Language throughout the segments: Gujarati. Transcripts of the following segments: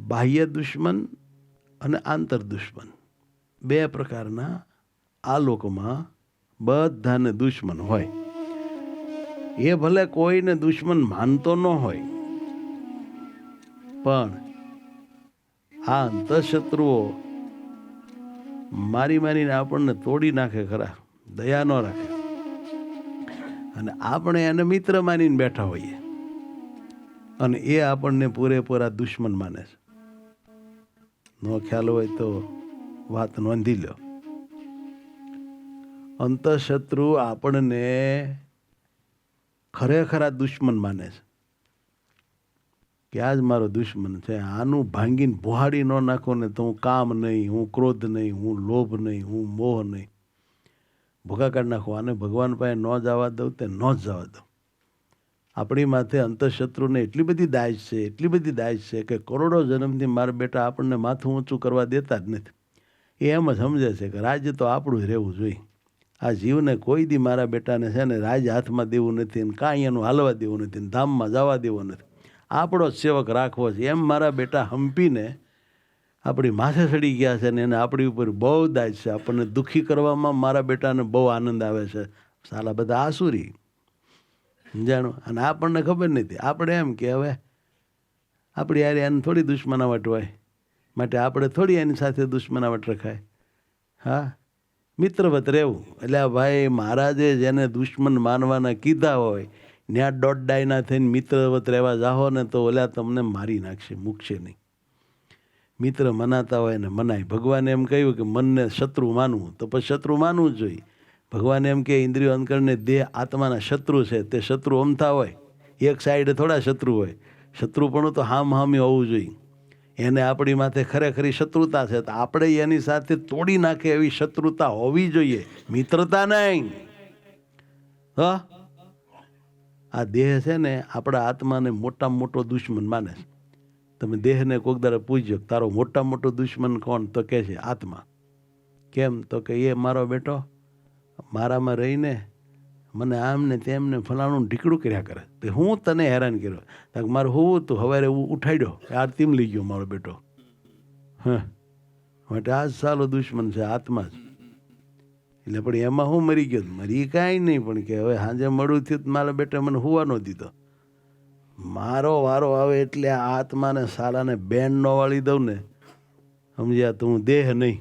બાહ્ય દુશ્મન અને આંતર દુશ્મન બે પ્રકારના આ લોકમાં બધાને દુશ્મન હોય. એ ભલે કોઈને દુશ્મન માનતો ન હોય, પણ આ અંતઃશત્રુઓ મારી મારીને આપણને તોડી નાખે ખરા, દયા ન રાખે, અને આપણે એને મિત્ર માનીને બેઠા હોઈએ અને એ આપણને પૂરેપૂરા દુશ્મન માને છે. નો ખ્યાલ હોય તો વાત નોંધી લો. અંતઃશત્રુ આપણને ખરેખરા દુશ્મન માને છે કે આ જ મારો દુશ્મન છે, આનું ભાંગીને ભોહાડી ન નાખો ને તો હું કામ નહીં, હું ક્રોધ નહીં, હું લોભ નહીં, હું મોહ નહીં, ભોગા કાઢી નાખો. આને ભગવાન પાસે ન જવા દઉં તે ન જ જવા દઉં. આપણી માથે અંતઃશત્રુને એટલી બધી દાજ છે, એટલી બધી દાજ છે કે કરોડો જન્મથી મારા બેટા આપણને માથું ઊંચું કરવા દેતા જ નથી. એ એમ જ સમજે છે કે રાજ્ય તો આપણું જ રહેવું જોઈએ. આ જીવને કોઈ દી મારા બેટાને છે ને રાજ હાથમાં દેવું નથી, ને કાંઈ એનું હાલવા દેવું નથી, ને ધામમાં જવા દેવું નથી, આપણો જ સેવક રાખવો છે. એમ મારા બેટા હંપીને આપણી માથે ચડી ગયા છે ને એને આપણી ઉપર બહુ દાજ છે. આપણને દુઃખી કરવામાં મારા બેટાને બહુ આનંદ આવે છે. સાલા બધા આસુરી જાણો, અને આપણને ખબર નથી. આપણે એમ કે હવે આપણી યારે એને થોડી દુશ્મનાવટ હોય, માટે આપણે થોડી એની સાથે દુશ્મનાવટ રખાય. હા, મિત્રવત રહેવું. એટલે ભાઈ મહારાજે જેને દુશ્મન માનવાના કીધા હોય ત્યાં દોડડાઈના થઈને મિત્રવત રહેવા જાહો ને તો ઓલા તમને મારી નાખશે, મૂકશે નહીં. મિત્ર મનાતા હોય ને મનાય. ભગવાને એમ કહ્યું કે મનને શત્રુ માનવું, તો પછી શત્રુ માનવું જ જોઈએ. ભગવાન એમ કે ઇન્દ્રિયો અંતકરણને દેહ આત્માના શત્રુ છે, તે શત્રુ અમથા હોય, એક સાઈડે થોડા શત્રુ હોય. શત્રુપણું તો હામી હોવું જોઈએ. એને આપણી માથે ખરેખરી શત્રુતા છે તો આપણે એની સાથે તોડી નાખે એવી શત્રુતા હોવી જોઈએ, મિત્રતા નહીં. હા, આ દેહ છે ને આપણા આત્માને મોટામાં મોટો દુશ્મન માને છે. તમે દેહને કોક દાડે પૂછજો તારો મોટામાં મોટો દુશ્મન કોણ, તો કહે છે આત્મા. કેમ? તો કે એ મારો બેટો મારામાં રહીને મને આમ ને તેમ ને ફલાણું ઢીકડું કર્યા કરે, તો હું તને હેરાન કર્યો. તો મારે હોવું તું સવારે ઉઠાડ્યો, આરતીમ લઈ ગયો મારો બેટો. હા, માટે આ જ સારો દુશ્મન છે, આત્મા જ. એટલે પણ એમાં હું મરી ગયો? મરી કાંઈ નહીં, પણ કે હવે સાંજે મળું થયું મારા બેટા મને હોવા ન દીધો. મારો વારો આવે એટલે આ આત્માને સાલાને બેન ન વાળી દઉં ને, સમજ્યા? તો હું દેહ નહીં.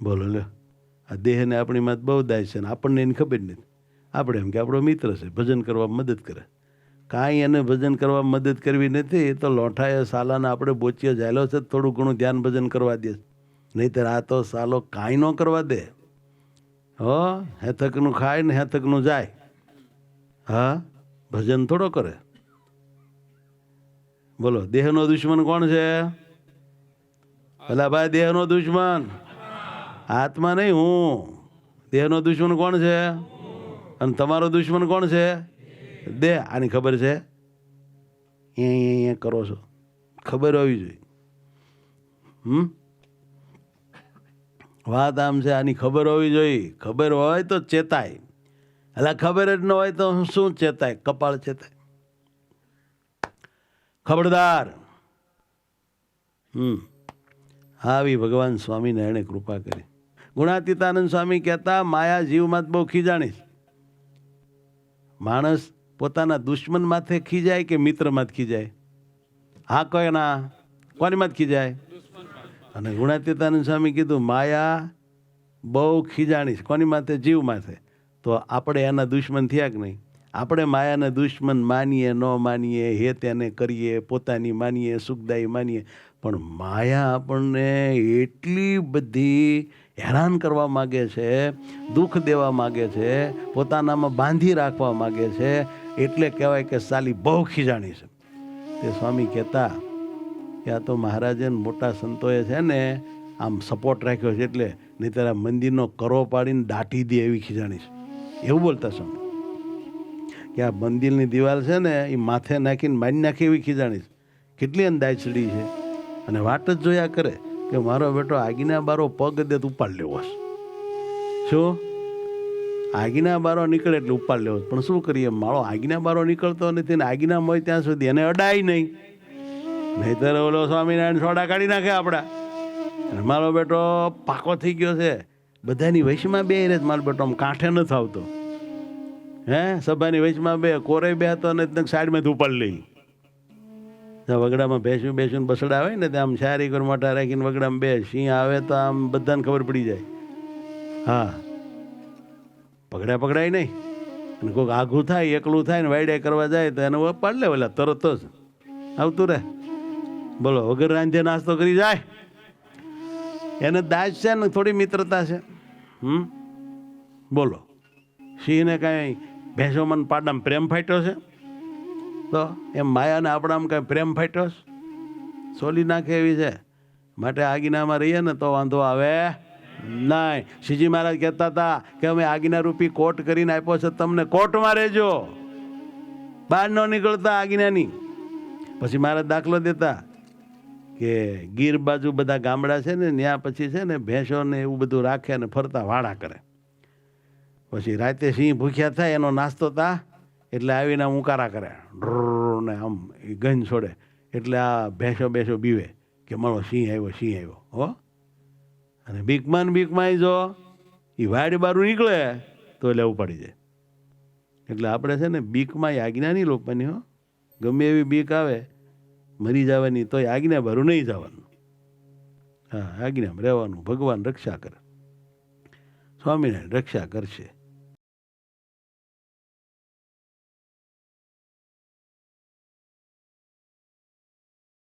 બોલો લે, આ દેહને આપણી માં બહુ દાય છે ને આપણને એની ખબર નથી. આપણે એમ કે આપણો મિત્ર છે, ભજન કરવા મદદ કરે. કાંઈ એને ભજન કરવા મદદ કરવી નથી. એ તો લોઠાએ સાલાને આપણે બોચીએ જાયલો છે, થોડું ઘણું ધ્યાન ભજન કરવા દે, નહીંતર આ તો સાલો કાંઈ ન કરવા દે. હો, હેથકનું ખાય ને હેથકનું જાય. હા, ભજન થોડો કરે. બોલો, દેહનો દુશ્મન કોણ છે? ભલા ભાઈ, દેહનો દુશ્મન આત્મા નહીં, હું. દેહનો દુશ્મન કોણ છે? અને તમારો દુશ્મન કોણ છે? દેહ. આની ખબર છે? એ કરો છો, ખબર હોવી જોઈએ. વાત આમ છે, આની ખબર હોવી જોઈએ. ખબર હોય તો ચેતાય. એટલે ખબર જ ન હોય તો શું ચેતાય? કપાળ ચેતાય. ખબરદાર. આવી ભગવાન સ્વામિનારાયણે કૃપા કરી. ગુણાતીતાનંદ સ્વામી કહેતા માયા જીવમાં બહુ ખીજાણી. માણસ પોતાના દુશ્મન માથે ખીજાય કે મિત્ર માં ખીજાય? હા, કોઈ ના, કોની માં ખીજાય? અને ગુણાતીતાનંદ સ્વામી કીધું માયા બહુ ખીજાણી. કોની માથે? જીવ માથે. તો આપણે એના દુશ્મન થયા કે નહીં? આપણે માયાને દુશ્મન માનીએ ન માનીએ, હે તેને કરીએ, પોતાની માનીએ, સુખદાયી માનીએ, પણ માયા આપણને એટલી બધી હેરાન કરવા માગે છે, દુઃખ દેવા માગે છે, પોતાનામાં બાંધી રાખવા માગે છે. એટલે કહેવાય કે સાલી બહુ ખીજાણી છે. તે સ્વામી કહેતા કે આ તો મહારાજે મોટા સંતોએ છે ને આમ સપોર્ટ રાખ્યો છે, એટલે નહીં તારા મંદિરનો કરો પાડીને દાટી દે એવી ખીજાણી છે. એવું બોલતા સ્વામી કે આ મંદિરની દિવાલ છે ને એ માથે નાખીને મારી નાખે એવી ખીજાણી છે. કેટલી અંદાજ ચડી છે. અને વાટ જ જોયા કરે કે મારો બેટો આગીના બારો પગ દે તો ઉપાડ લેવો છે. શું? આગીના બારો નીકળે એટલે ઉપાડ લેવો. પણ શું કરીએ, માળો આગીના બારો નીકળતો નથી ને આગીના હોય ત્યાં સુધી એને અડાય નહીં. નહીતર ઓલો સ્વામિનારાયણ સોડા કાઢી નાખે આપણા. અને મારો બેટો પાકો થઈ ગયો છે, બધાની વૈશમાં બે રહે. મારો બેટો આમ કાંઠે નથી આવતો. હે સભાની વૈશમાં બે કોરે બે હતો ને સાઈડમાંથી ઉપાડી લઈ. વગડામાં બેસ્યું બેસ્યું બસડા હોય ને ત્યાં આમ શારી કર મોટા રાખીને વગડામાં બે સિંહ આવે તો આમ બધાને ખબર પડી જાય. હા, પકડાય નહીં. અને કોઈક આઘું થાય એકલું થાય ને વાયડે કરવા જાય તો એને પાડી લે ઓલા તરત જ આવતું રે. બોલો, વગર રાંધે નાસ્તો કરી જાય. એને દાજ છે ને થોડી મિત્રતા છે. બોલો, સિંહને કાંઈ ભેંસો મન પાડામાં પ્રેમ ફાટ્યો છે? તો એમ માયાને આપણામાં કાંઈ પ્રેમ ફાટ્યો છે? સોલી નાખે એવી છે. માટે આગીનામાં રહીએ ને તો વાંધો આવે નહીં. શ્રીજી મહારાજ કહેતા હતા કે અમે આગીના રૂપી કોટ કરીને આપ્યો છે તમને, કોટમાં રહેજો, બહાર ન નીકળતા આગીનાની. પછી મહારાજ દાખલો દેતા કે ગીર બાજુ બધા ગામડા છે ને ત્યાં પછી છે ને ભેંસો ને એવું બધું રાખે અને ફરતા વાળા કરે. પછી રાતે સિંહ ભૂખ્યા થાય એનો નાસ્તો તા એટલે આવીને ઉકારા કરે ને આમ ગંજ છોડે. એટલે આ ભેંસો બીવે કે મારો સિંહ આવ્યો હો. અને બીકમાં જો એ વાડી બારું નીકળે તો એટલે ઉપાડી જાય. એટલે આપણે છે ને બીકમાં આજ્ઞા નહીં લોપવાની હો. ગમે એવી બીક આવે મરી જવાની તોય આજ્ઞા બારું નહીં જવાનું. હા, આજ્ઞામાં રહેવાનું. ભગવાન રક્ષા કરે, સ્વામિનારાયણ રક્ષા કરશે.